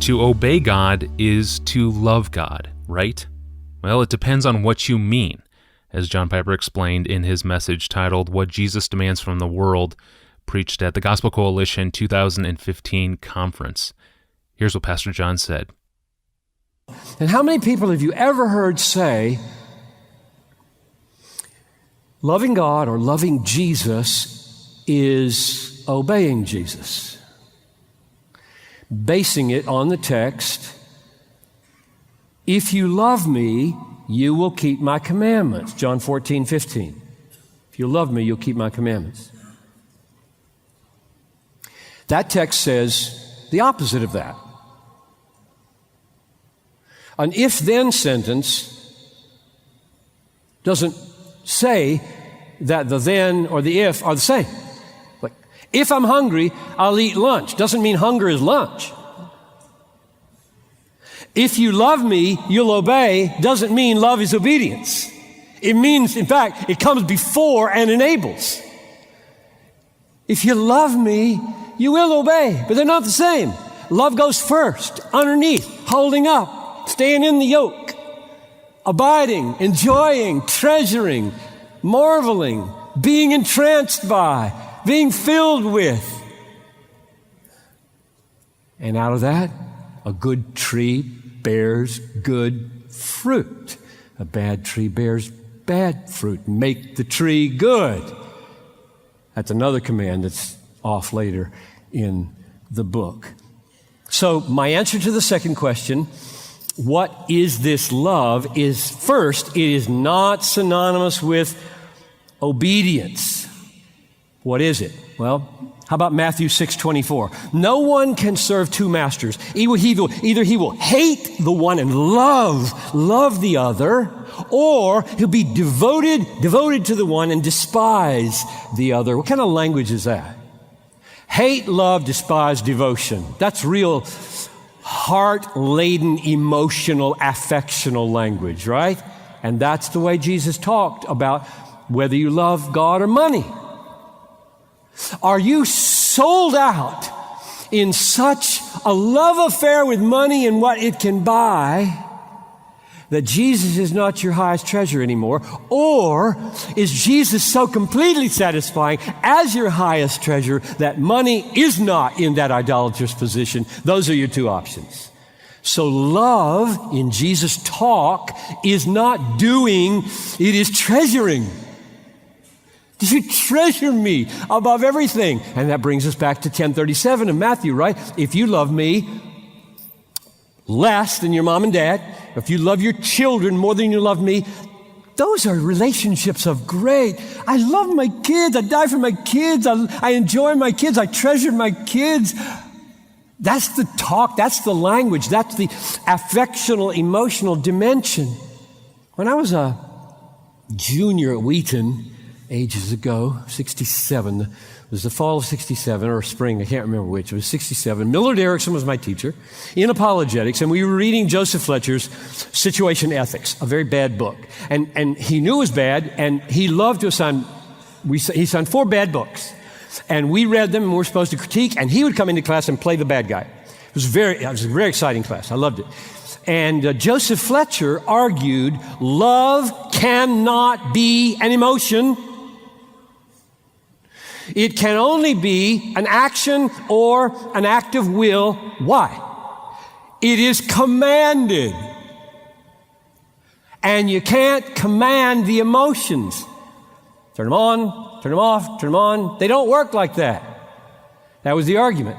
to obey God is to love God, right? Well, it depends on what you mean, as John Piper explained in his message titled What Jesus Demands from the World, preached at the Gospel Coalition 2015 conference. Here's what Pastor John said. And how many people have you ever heard say, loving God or loving Jesus is obeying Jesus? Basing it on the text, if you love me, you will keep my commandments. John 14:15. If you love me, you'll keep my commandments. That text says the opposite of that. An if-then sentence doesn't say that the then or the if are the same. Like, if I'm hungry, I'll eat lunch. Doesn't mean hunger is lunch. If you love me, you'll obey, doesn't mean love is obedience. It means, in fact, it comes before and enables. If you love me, you will obey, but they're not the same. Love goes first, underneath, holding up, staying in the yoke, abiding, enjoying, treasuring, marveling, being entranced by, being filled with. And out of that, a good tree bears good fruit. A bad tree bears bad fruit. Make the tree good. That's another command that's off later in the book. So my answer to the second question, what is this love, is first, it is not synonymous with obedience. What is it? Well, how about Matthew 6:24? No one can serve two masters. Either he will hate the one and love the other, or he'll be devoted to the one and despise the other. What kind of language is that? Hate, love, despise, devotion. That's real heart-laden, emotional, affectional language, right? And that's the way Jesus talked about whether you love God or money. Are you sold out in such a love affair with money and what it can buy that Jesus is not your highest treasure anymore? Or is Jesus so completely satisfying as your highest treasure that money is not in that idolatrous position? Those are your two options. So love in Jesus' talk is not doing, it is treasuring. Do you treasure me above everything? And that brings us back to 10:37 of Matthew, right? If you love me less than your mom and dad, if you love your children more than you love me, those are relationships of great. I love my kids. I die for my kids. I enjoy my kids. I treasure my kids. That's the talk. That's the language. That's the affectional, emotional dimension. When I was a junior at Wheaton, ages ago, 67. It was the fall of 67 or spring, I can't remember which. It was 67. Millard Erickson was my teacher in apologetics, and we were reading Joseph Fletcher's Situation Ethics, a very bad book. And he knew it was bad, and he loved to assign, he assigned 4 bad books. And we read them, and we were supposed to critique, and he would come into class and play the bad guy. It was a very exciting class. I loved it. And Joseph Fletcher argued, love cannot be an emotion. It can only be an action or an act of will. Why? It is commanded. And you can't command the emotions. Turn them on, turn them off, turn them on. They don't work like that. That was the argument.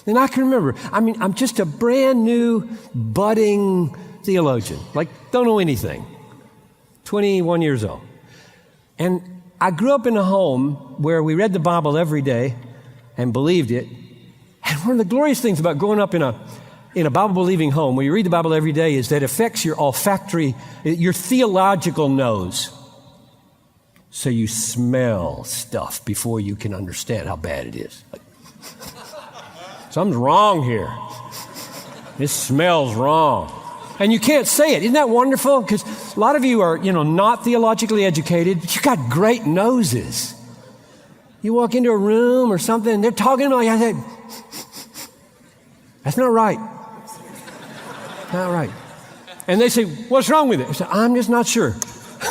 And I can remember, I'm just a brand new, budding theologian. Like, don't know anything. 21 years old. And I grew up in a home where we read the Bible every day and believed it. And one of the glorious things about growing up in a Bible-believing home where you read the Bible every day is that it affects your olfactory, your theological nose. So you smell stuff before you can understand how bad it is. Like, something's wrong here. This smells wrong. And you can't say it. Isn't that wonderful? Because a lot of you are, not theologically educated, but you got great noses. You walk into a room or something, and they're talking about you. That's not right. Not right. And they say, what's wrong with it? I say, I'm just not sure.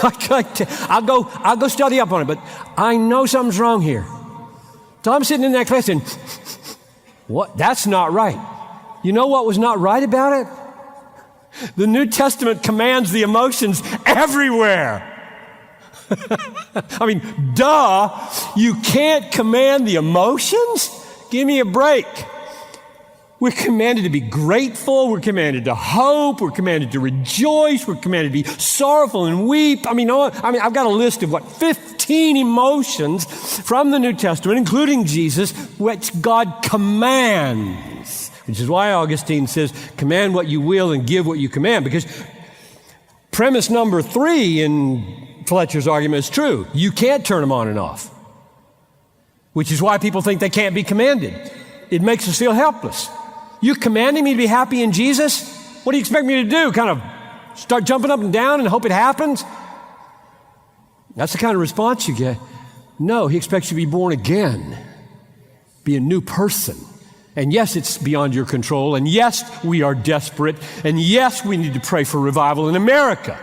I'll go study up on it, but I know something's wrong here. So I'm sitting in that class and, what? That's not right. You know what was not right about it? The New Testament commands the emotions everywhere. I mean, duh, you can't command the emotions? Give me a break. We're commanded to be grateful. We're commanded to hope. We're commanded to rejoice. We're commanded to be sorrowful and weep. I've got a list of 15 emotions from the New Testament, including Jesus, which God commands. Which is why Augustine says, command what you will and give what you command. Because premise number 3 in Fletcher's argument is true. You can't turn them on and off. Which is why people think they can't be commanded. It makes us feel helpless. You're commanding me to be happy in Jesus? What do you expect me to do? Kind of start jumping up and down and hope it happens? That's the kind of response you get. No, he expects you to be born again. Be a new person. And yes, it's beyond your control. And yes, we are desperate. And yes, we need to pray for revival in America.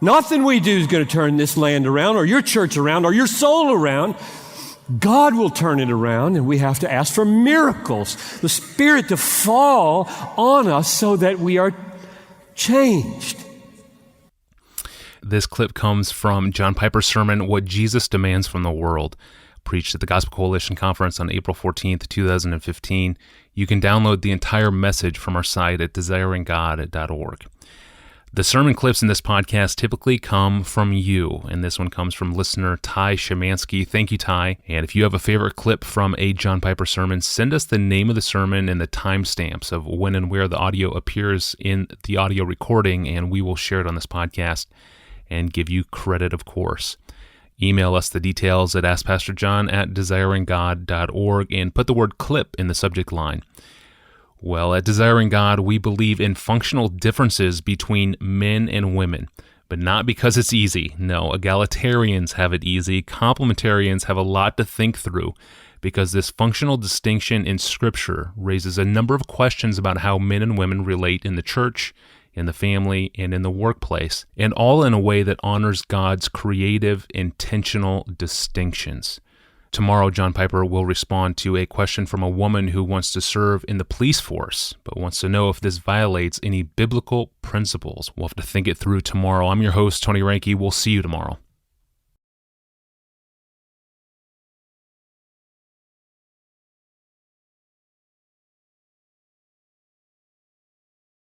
Nothing we do is going to turn this land around or your church around or your soul around. God will turn it around, and we have to ask for miracles, the Spirit to fall on us so that we are changed. This clip comes from John Piper's sermon, What Jesus Demands from the World, preached at the Gospel Coalition Conference on April 14th, 2015. You can download the entire message from our site at desiringgod.org. The sermon clips in this podcast typically come from you, and this one comes from listener Ty Shemansky. Thank you, Ty. And if you have a favorite clip from a John Piper sermon, send us the name of the sermon and the timestamps of when and where the audio appears in the audio recording, and we will share it on this podcast and give you credit, of course. Email us the details at askpastorjohn@desiringgod.org and put the word clip in the subject line. Well, at Desiring God, we believe in functional differences between men and women, but not because it's easy. No, egalitarians have it easy. Complementarians have a lot to think through, because this functional distinction in Scripture raises a number of questions about how men and women relate in the church, in the family, and in the workplace, and all in a way that honors God's creative, intentional distinctions. Tomorrow, John Piper will respond to a question from a woman who wants to serve in the police force, but wants to know if this violates any biblical principles. We'll have to think it through tomorrow. I'm your host, Tony Reinke. We'll see you tomorrow.